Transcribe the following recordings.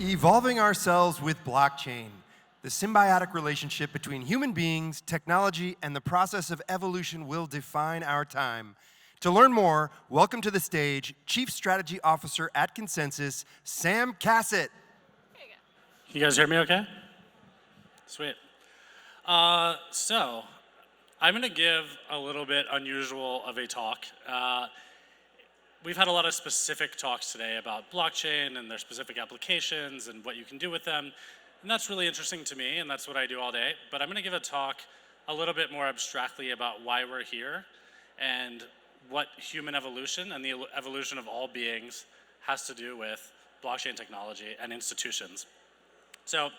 Evolving ourselves with blockchain, the symbiotic relationship between human beings, technology, and the process of evolution will define our time. To learn more, welcome to the stage Chief Strategy Officer at ConsenSys, Sam Cassatt. You guys hear me okay? Sweet. So, I'm going to give a little bit unusual of a talk. We've had a lot of specific talks today about blockchain and their specific applications and what you can do with them. And that's really interesting to me, and that's what I do all day. But I'm going to give a talk a little bit more abstractly about why we're here and what human evolution and the evolution of all beings has to do with blockchain technology and institutions. So,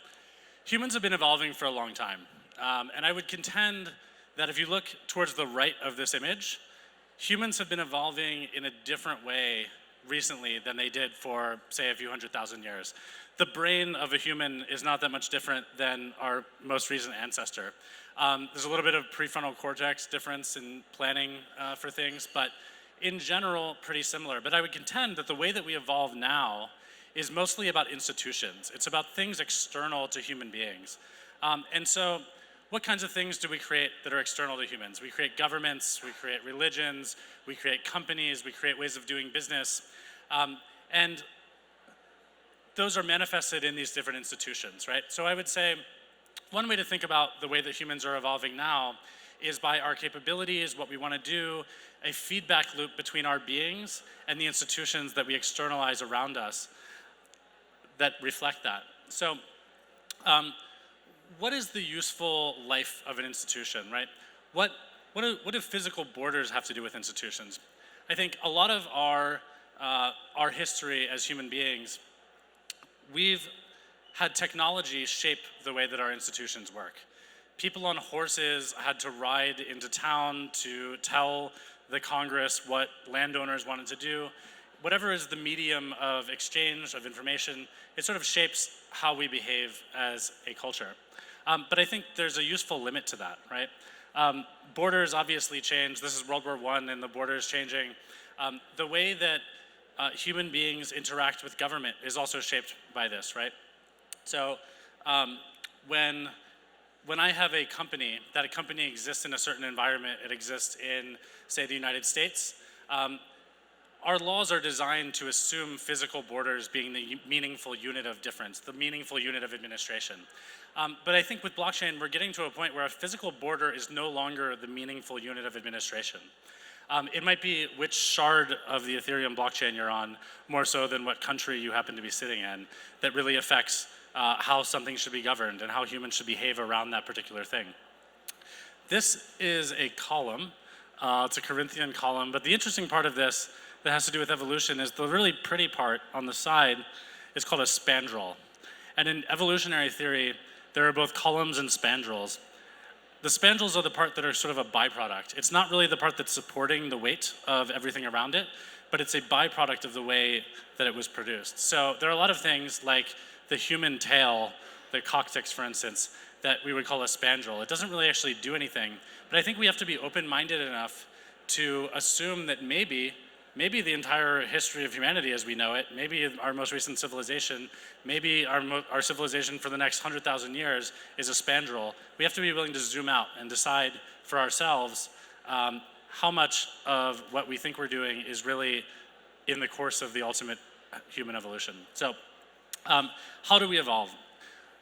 humans have been evolving for a long time. And I would contend that if you look towards the right of this image, humans have been evolving in a different way recently than they did for, say, a few 100,000 years. The brain of a human is not that much different than our most recent ancestor. There's a little bit of prefrontal cortex difference in planning for things, but in general, pretty similar. But I would contend that the way that we evolve now is mostly about institutions. It's about things external to human beings. And so, what kinds of things do we create that are external to humans? We create governments, we create religions, we create companies, we create ways of doing business. And those are manifested in these different institutions, right? So I would say one way to think about the way that humans are evolving now is by our capabilities, what we want to do, a feedback loop between our beings and the institutions that we externalize around us that reflect that. So, what is the useful life of an institution, right? What do physical borders have to do with institutions? I think a lot of our history as human beings, we've had technology shape the way that our institutions work. People on horses had to ride into town to tell the Congress what landowners wanted to do. Whatever is the medium of exchange of information, it sort of shapes how we behave as a culture. But I think there's a useful limit to that, right? Borders obviously change. This is World War I and the borders changing. The way that human beings interact with government is also shaped by this, right? So when I have a company, that a company exists in a certain environment, it exists in, say, the United States, our laws are designed to assume physical borders being the meaningful unit of difference, the meaningful unit of administration. But I think with blockchain, we're getting to a point where a physical border is no longer the meaningful unit of administration. It might be which shard of the Ethereum blockchain you're on, more so than what country you happen to be sitting in, that really affects how something should be governed and how humans should behave around that particular thing. This is a column. It's a Corinthian column, but the interesting part of this that has to do with evolution is the really pretty part on the side is called a spandrel. And in evolutionary theory, there are both columns and spandrels. The spandrels are the part that are sort of a byproduct. It's not really the part that's supporting the weight of everything around it, but it's a byproduct of the way that it was produced. So there are a lot of things like the human tail, the coccyx, for instance, that we would call a spandrel. It doesn't really actually do anything, but I think we have to be open-minded enough to assume that maybe the entire history of humanity as we know it, maybe our most recent civilization, maybe our civilization for the next 100,000 years is a spandrel. We have to be willing to zoom out and decide for ourselves how much of what we think we're doing is really in the course of the ultimate human evolution. So, how do we evolve?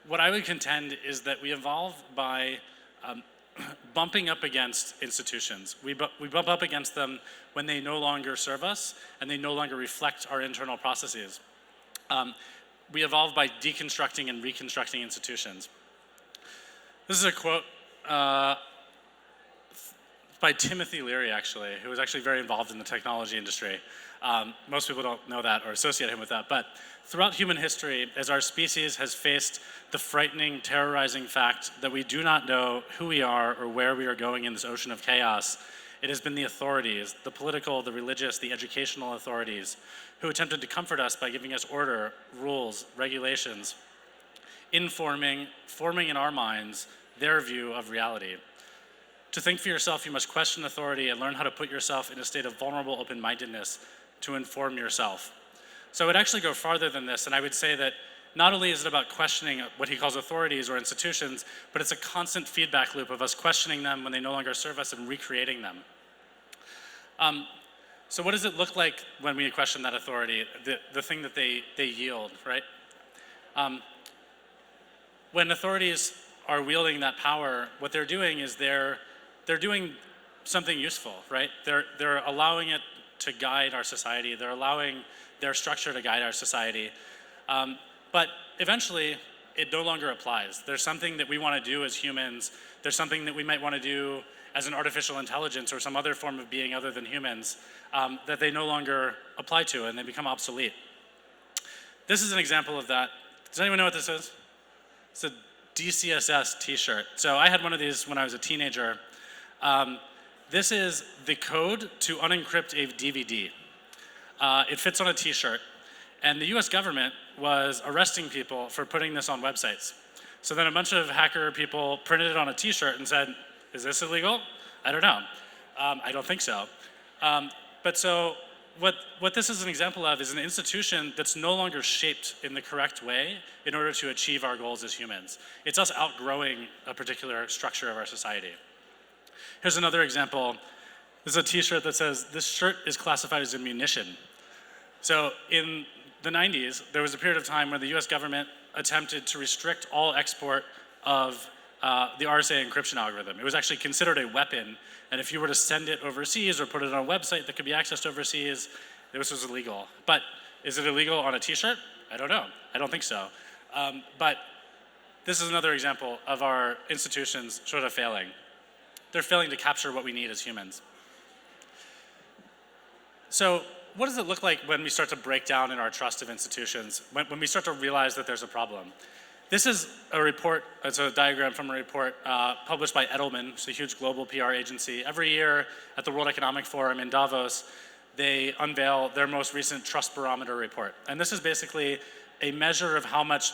What I would contend is that we evolve by bumping up against institutions. We bump up against them when they no longer serve us and they no longer reflect our internal processes. We evolve by deconstructing and reconstructing institutions. This is a quote by Timothy Leary, actually, who was actually very involved in the technology industry. Most people don't know that or associate him with that, but throughout human history, as our species has faced the frightening, terrorizing fact that we do not know who we are or where we are going in this ocean of chaos, it has been the authorities, the political, the religious, the educational authorities, who attempted to comfort us by giving us order, rules, regulations, forming in our minds their view of reality. To think for yourself, you must question authority and learn how to put yourself in a state of vulnerable open-mindedness to inform yourself. So I would actually go farther than this, and I would say that not only is it about questioning what he calls authorities or institutions, but it's a constant feedback loop of us questioning them when they no longer serve us and recreating them. So what does it look like when we question that authority, the thing that they yield, right? When authorities are wielding that power, what they're doing is they're doing something useful, right? They're allowing it to guide our society. They're allowing their structure to guide our society. But eventually, it no longer applies. There's something that we want to do as humans. There's something that we might want to do as an artificial intelligence or some other form of being other than humans that they no longer apply to, and they become obsolete. This is an example of that. Does anyone know what this is? It's a DCSS t-shirt. So I had one of these when I was a teenager. This is the code to unencrypt a DVD. It fits on a t-shirt. And the US government was arresting people for putting this on websites. So then a bunch of hacker people printed it on a t-shirt and said, is this illegal? I don't know. I don't think so. But so what this is an example of is an institution that's no longer shaped in the correct way in order to achieve our goals as humans. It's us outgrowing a particular structure of our society. Here's another example. This is a t-shirt that says, this shirt is classified as a munition. So in the 90s, there was a period of time where the US government attempted to restrict all export of the RSA encryption algorithm. It was actually considered a weapon, and if you were to send it overseas or put it on a website that could be accessed overseas, this was illegal. But is it illegal on a t-shirt? I don't know. I don't think so. But this is another example of our institutions sort of failing. They're failing to capture what we need as humans. So what does it look like when we start to break down in our trust of institutions, when we start to realize that there's a problem? This is a report, it's a diagram from a report published by Edelman, it's a huge global PR agency. Every year at the World Economic Forum in Davos, they unveil their most recent trust barometer report. And this is basically a measure of how much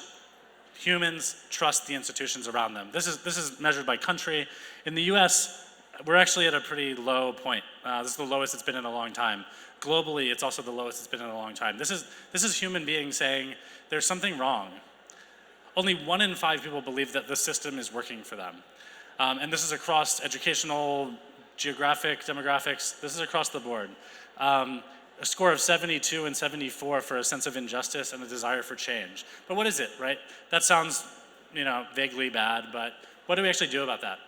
humans trust the institutions around them. This is measured by country. In the US, we're actually at a pretty low point. This is the lowest it's been in a long time. Globally, it's also the lowest it's been in a long time. This is human beings saying there's something wrong. Only 1 in 5 people believe that the system is working for them. And this is across educational, geographic, demographics. This is across the board. A score of 72 and 74 for a sense of injustice and a desire for change. But what is it, right? That sounds, vaguely bad, but what do we actually do about that?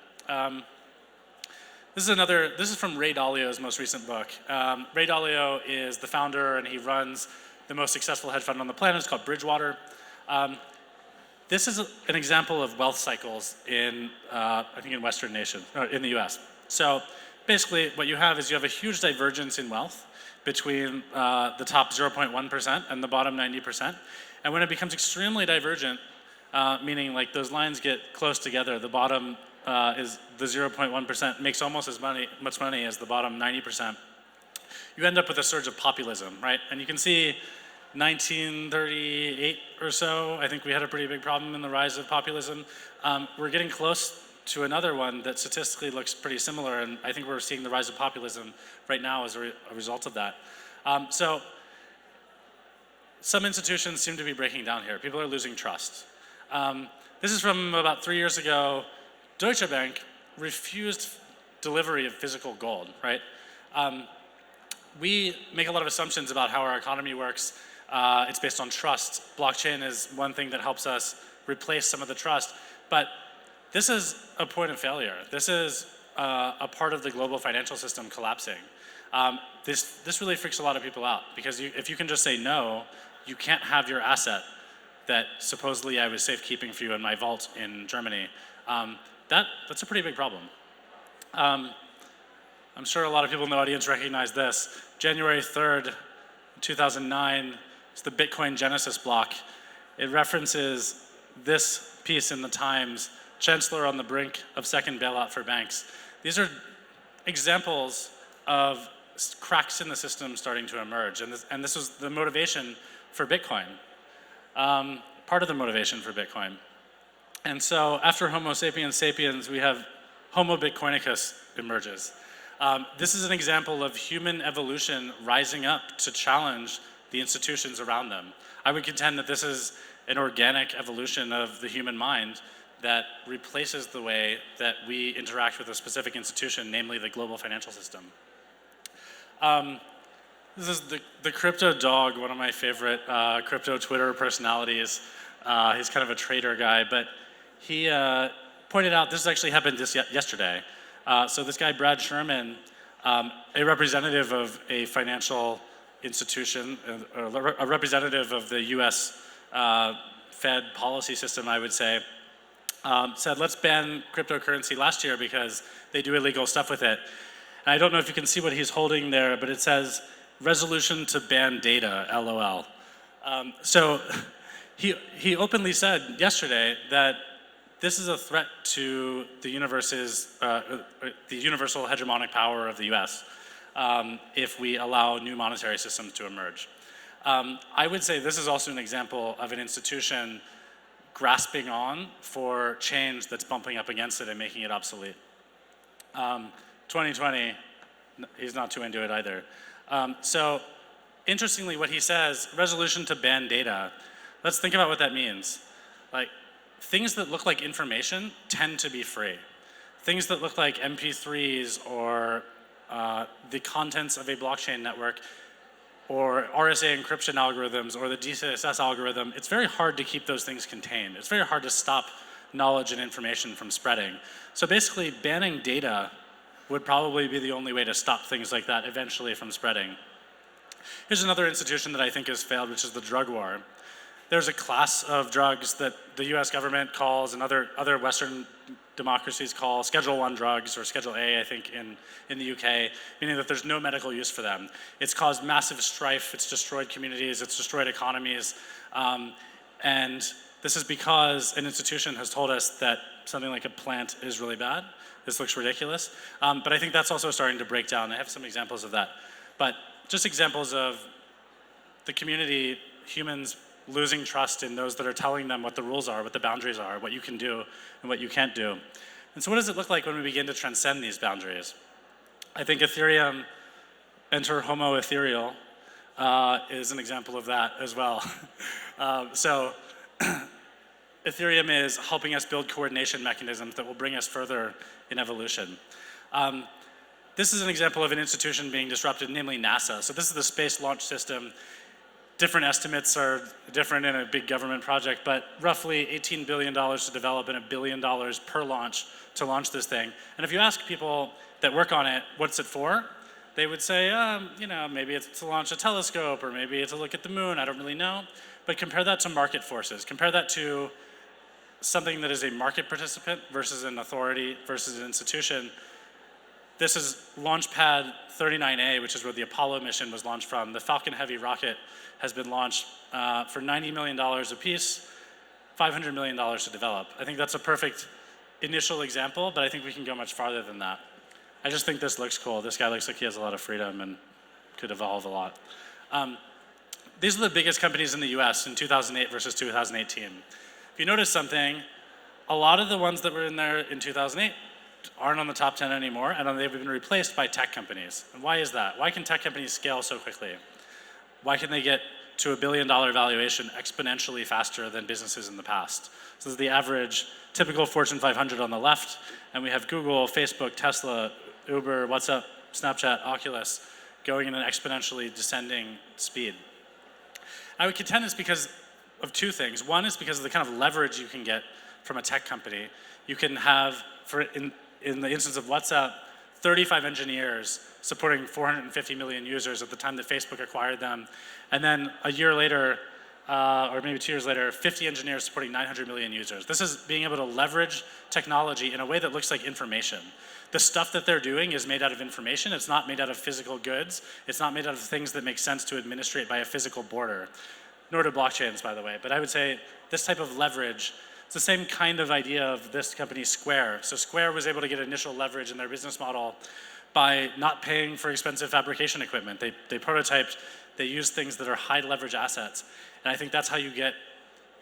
This is from Ray Dalio's most recent book. Ray Dalio is the founder, and he runs the most successful hedge fund on the planet. It's called Bridgewater. This is an example of wealth cycles in, I think in Western nations, in the US. So basically what you have is you have a huge divergence in wealth between the top 0.1% and the bottom 90%. And when it becomes extremely divergent, meaning like those lines get close together, the bottom is the 0.1% makes almost as much money as the bottom 90%. You end up with a surge of populism, right? And you can see 1938 or so, I think we had a pretty big problem in the rise of populism. We're getting close to another one that statistically looks pretty similar, and I think we're seeing the rise of populism right now as a result of that. So some institutions seem to be breaking down here. People are losing trust. This is from about 3 years ago. Deutsche Bank refused delivery of physical gold, right? We make a lot of assumptions about how our economy works. It's based on trust. Blockchain is one thing that helps us replace some of the trust. But this is a point of failure. This is a part of the global financial system collapsing. This really freaks a lot of people out, because if you can just say no, you can't have your asset that supposedly I was safekeeping for you in my vault in Germany. That's a pretty big problem. I'm sure a lot of people in the audience recognize this. January 3rd, 2009, it's the Bitcoin Genesis block. It references this piece in the Times, Chancellor on the brink of second bailout for banks. These are examples of cracks in the system starting to emerge, and this was the motivation for Bitcoin, part of the motivation for Bitcoin. And so after Homo sapiens sapiens, we have Homo Bitcoinicus emerges. This is an example of human evolution rising up to challenge the institutions around them. I would contend that this is an organic evolution of the human mind that replaces the way that we interact with a specific institution, namely the global financial system. This is the crypto dog, one of my favorite crypto Twitter personalities. He's kind of a trader guy, but he pointed out, this actually happened yesterday. So this guy, Brad Sherman, a representative of a financial institution, a representative of the US Fed policy system, I would say, said, let's ban cryptocurrency last year because they do illegal stuff with it. And I don't know if you can see what he's holding there, but it says, resolution to ban data, LOL. So he openly said yesterday that this is a threat to the universe's, the universal hegemonic power of the US if we allow new monetary systems to emerge. I would say this is also an example of an institution grasping on for change that's bumping up against it and making it obsolete. 2020, he's not too into it either. So interestingly, what he says, resolution to ban data, let's think about what that means. Like, things that look like information tend to be free. Things that look like MP3s or the contents of a blockchain network or RSA encryption algorithms or the DCSS algorithm, it's very hard to keep those things contained. It's very hard to stop knowledge and information from spreading. So basically, banning data would probably be the only way to stop things like that eventually from spreading. Here's another institution that I think has failed, which is the drug war. There's a class of drugs that the US government calls and other Western democracies call Schedule I drugs, or Schedule A, I think, in the UK, meaning that there's no medical use for them. It's caused massive strife, it's destroyed communities, it's destroyed economies, and this is because an institution has told us that something like a plant is really bad. This looks ridiculous, but I think that's also starting to break down. I have some examples of that, but just examples of the community, humans losing trust in those that are telling them what the rules are, what the boundaries are, what you can do and what you can't do. And so what does it look like when we begin to transcend these boundaries? I think Ethereum, enter Homo Ethereal, is an example of that as well. So Ethereum is helping us build coordination mechanisms that will bring us further in evolution. This is an example of an institution being disrupted, namely NASA. So this is the Space Launch System. Different estimates are different in a big government project, but roughly $18 billion to develop and $1 billion per launch to launch this thing. And if you ask people that work on it, what's it for? They would say, you know, maybe it's to launch a telescope, or maybe it's to look at the moon, I don't really know. But compare that to market forces. Compare that to something that is a market participant versus an authority versus an institution. This is Launchpad 39A, which is where the Apollo mission was launched from. The Falcon Heavy rocket has been launched for $90 million a piece, $500 million to develop. I think that's a perfect initial example, but I think we can go much farther than that. I just think this looks cool. This guy looks like he has a lot of freedom and could evolve a lot. These are the biggest companies in the US in 2008 versus 2018. If you notice something, a lot of the ones that were in there in 2008 aren't on the top 10 anymore, and they've been replaced by tech companies. And why is that? Why can tech companies scale so quickly? Why can they get to $1 billion valuation exponentially faster than businesses in the past? So this is the average typical Fortune 500 on the left, and we have Google, Facebook, Tesla, Uber, WhatsApp, Snapchat, Oculus going in an exponentially descending speed. I would contend it's because of two things. One is because of the kind of leverage you can get from a tech company. You can have, in the instance of WhatsApp, 35 engineers supporting 450 million users at the time that Facebook acquired them. And then a year later, or maybe 2 years later, 50 engineers supporting 900 million users. This is being able to leverage technology in a way that looks like information. The stuff that they're doing is made out of information. It's not made out of physical goods. It's not made out of things that make sense to administrate by a physical border, nor do blockchains, by the way. But I would say this type of leverage, it's the same kind of idea of this company, Square. So Square was able to get initial leverage in their business model by not paying for expensive fabrication equipment. They prototyped, they used things that are high leverage assets. And I think that's how you get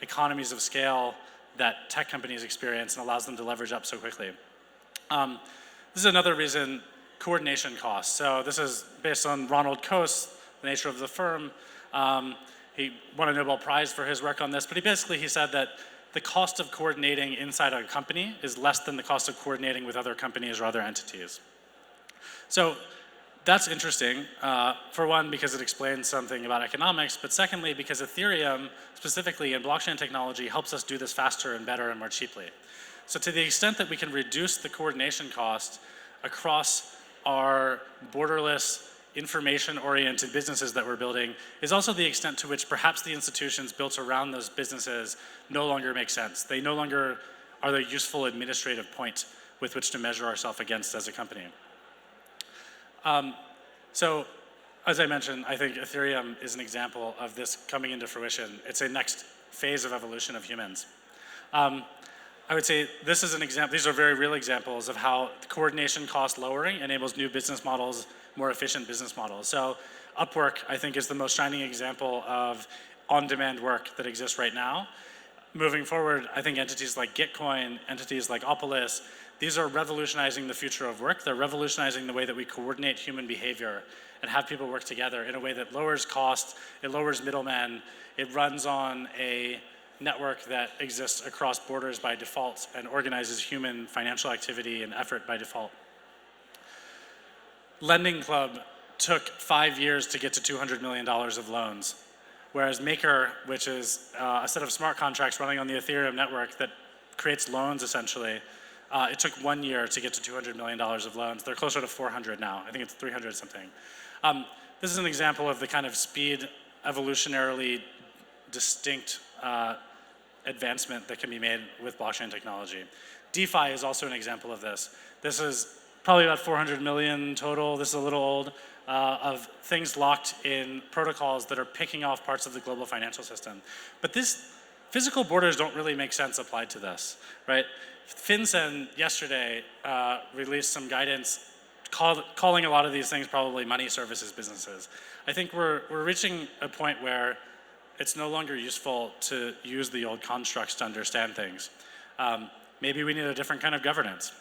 economies of scale that tech companies experience and allows them to leverage up so quickly. This is another reason, coordination costs. So this is based on Ronald Coase, the nature of the firm. He won a Nobel Prize for his work on this, but he said that the cost of coordinating inside a company is less than the cost of coordinating with other companies or other entities. So that's interesting, for one, because it explains something about economics, but secondly, because Ethereum, specifically in blockchain technology, helps us do this faster and better and more cheaply. So to the extent that we can reduce the coordination cost across our borderless, information-oriented businesses that we're building is also the extent to which perhaps the institutions built around those businesses no longer make sense. They no longer are the useful administrative point with which to measure ourselves against as a company. So, as I mentioned, I think Ethereum is an example of this coming into fruition. It's a next phase of evolution of humans. I would say this is an example, these are very real examples of how coordination cost lowering enables new business models, more efficient business models. So Upwork, I think, is the most shining example of on-demand work that exists right now. Moving forward, I think entities like Gitcoin, entities like Opolis, these are revolutionizing the future of work. They're revolutionizing the way that we coordinate human behavior and have people work together in a way that lowers cost, it lowers middlemen, it runs on a network that exists across borders by default and organizes human financial activity and effort by default. Lending Club took 5 years to get to $200 million of loans, whereas Maker, which is a set of smart contracts running on the Ethereum network that creates loans essentially, it took 1 year to get to $200 million of loans. They're closer to 400 now. I think it's 300 something. This is an example of the kind of speed, evolutionarily distinct advancement that can be made with blockchain technology. DeFi is also an example of this. This is probably about 400 million total, this is a little old, of things locked in protocols that are picking off parts of the global financial system. But physical borders don't really make sense applied to this, right? FinCEN yesterday released some guidance calling a lot of these things probably money services businesses. I think we're reaching a point where it's no longer useful to use the old constructs to understand things. Maybe we need a different kind of governance.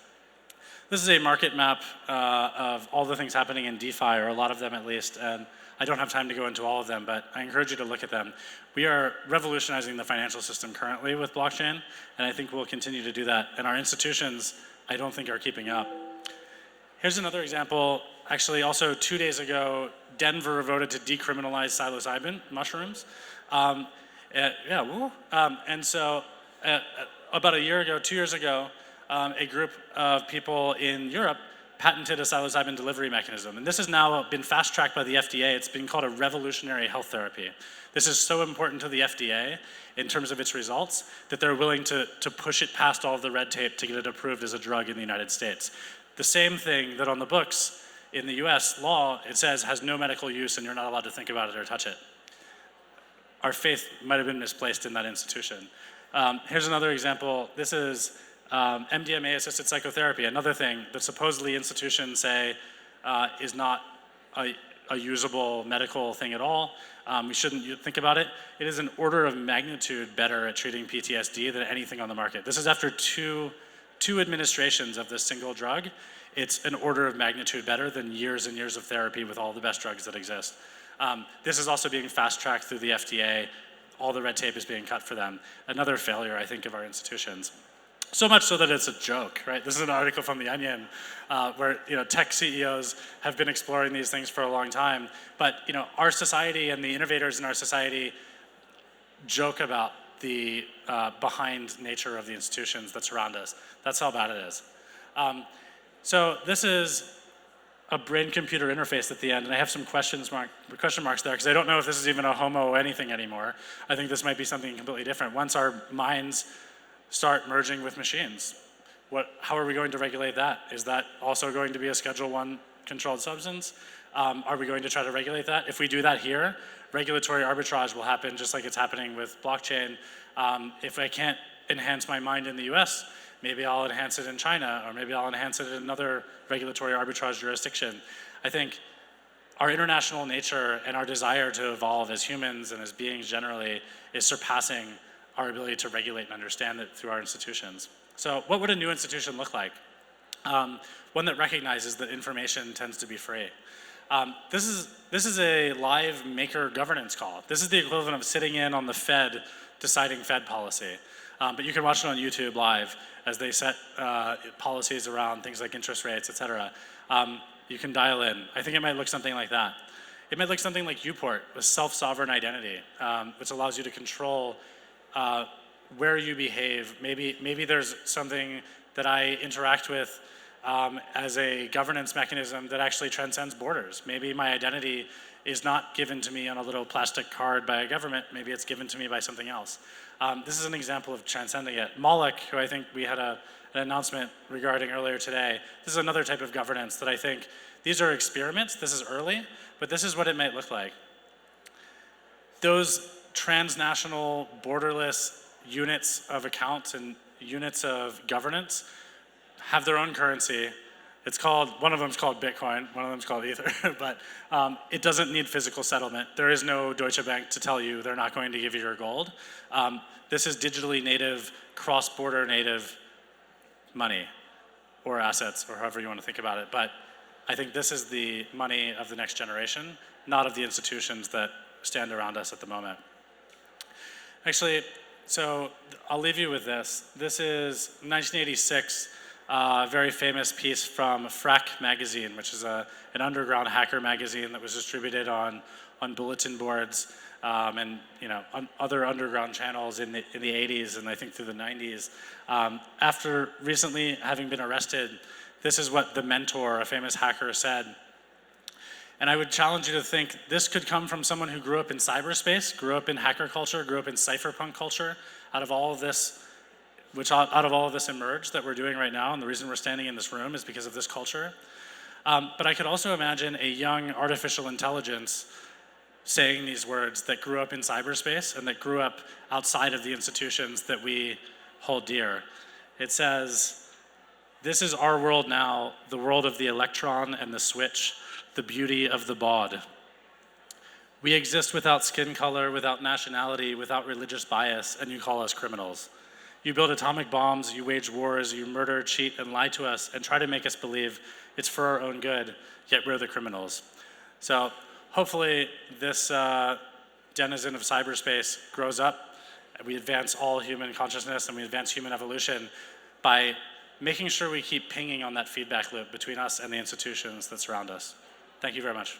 This is a market map of all the things happening in DeFi, or a lot of them at least, and I don't have time to go into all of them, but I encourage you to look at them. We are revolutionizing the financial system currently with blockchain, and I think we'll continue to do that. And our institutions, I don't think, are keeping up. Here's another example. Actually, also 2 days ago, Denver voted to decriminalize psilocybin mushrooms. And so about a year ago, 2 years ago, a group of people in Europe patented a psilocybin delivery mechanism. And this has now been fast-tracked by the FDA. It's been called a revolutionary health therapy. This is so important to the FDA in terms of its results that they're willing to push it past all of the red tape to get it approved as a drug in the United States. The same thing that on the books in the US law, it says has no medical use and you're not allowed to think about it or touch it. Our faith might have been misplaced in that institution. Here's another example. This is Mdma-Assisted Psychotherapy, another thing that supposedly institutions say is not a usable medical thing at all. We shouldn't think about it. It is an order of magnitude better at treating PTSD than anything on the market. This is after two administrations of this single drug. It's an order of magnitude better than years and years of therapy with all the best drugs that exist. This is also being fast-tracked through the FDA. All the red tape is being cut for them. Another failure, I think, of our institutions. So much so that it's a joke, right? This is an article from The Onion where tech CEOs have been exploring these things for a long time. But our society and the innovators in our society joke about the behind nature of the institutions that surround us. That's how bad it is. So this is a brain-computer interface at the end, and I have some question marks there because I don't know if this is even a homo anything anymore. I think this might be something completely different. Once our minds start merging with machines, how are we going to regulate that? Is that also going to be a Schedule I controlled substance? Are we going to try to regulate that? If we do that here, regulatory arbitrage will happen just like it's happening with blockchain. If I can't enhance my mind in the US, maybe I'll enhance it in China, or maybe I'll enhance it in another regulatory arbitrage jurisdiction. I think our international nature and our desire to evolve as humans and as beings generally is surpassing our ability to regulate and understand it through our institutions. So what would a new institution look like? One that recognizes that information tends to be free. This is a live maker governance call. This is the equivalent of sitting in on the Fed deciding Fed policy. But you can watch it on YouTube live as they set policies around things like interest rates, et cetera. You can dial in. I think it might look something like that. It might look something like Uport with self-sovereign identity, which allows you to control where you behave. Maybe there's something that I interact with as a governance mechanism that actually transcends borders. Maybe my identity is not given to me on a little plastic card by a government. Maybe it's given to me by something else. This is an example of transcending it. Moloch, who I think we had an announcement regarding earlier today, this is another type of governance that I think, these are experiments, this is early, but this is what it might look like. Those transnational, borderless units of accounts and units of governance have their own currency. It's called, one of them is called Bitcoin, one of them is called Ether, but it doesn't need physical settlement. There is no Deutsche Bank to tell you they're not going to give you your gold. This is digitally native, cross-border native money, or assets, or however you want to think about it. But I think this is the money of the next generation, not of the institutions that stand around us at the moment. Actually, so I'll leave you with this. This is 1986, a very famous piece from Frack magazine, which is an underground hacker magazine that was distributed on bulletin boards and other underground channels in the 80s and I think through the 90s. After recently having been arrested, this is what the mentor, a famous hacker, said. And I would challenge you to think this could come from someone who grew up in cyberspace, grew up in hacker culture, grew up in cypherpunk culture. Out of all of this emerged that we're doing right now, and the reason we're standing in this room is because of this culture. But I could also imagine a young artificial intelligence saying these words that grew up in cyberspace and that grew up outside of the institutions that we hold dear. It says, "This is our world now, the world of the electron and the switch, the beauty of the baud. We exist without skin color, without nationality, without religious bias, and you call us criminals. You build atomic bombs, you wage wars, you murder, cheat, and lie to us, and try to make us believe it's for our own good, yet we're the criminals." So hopefully this denizen of cyberspace grows up, and we advance all human consciousness, and we advance human evolution by making sure we keep pinging on that feedback loop between us and the institutions that surround us. Thank you very much.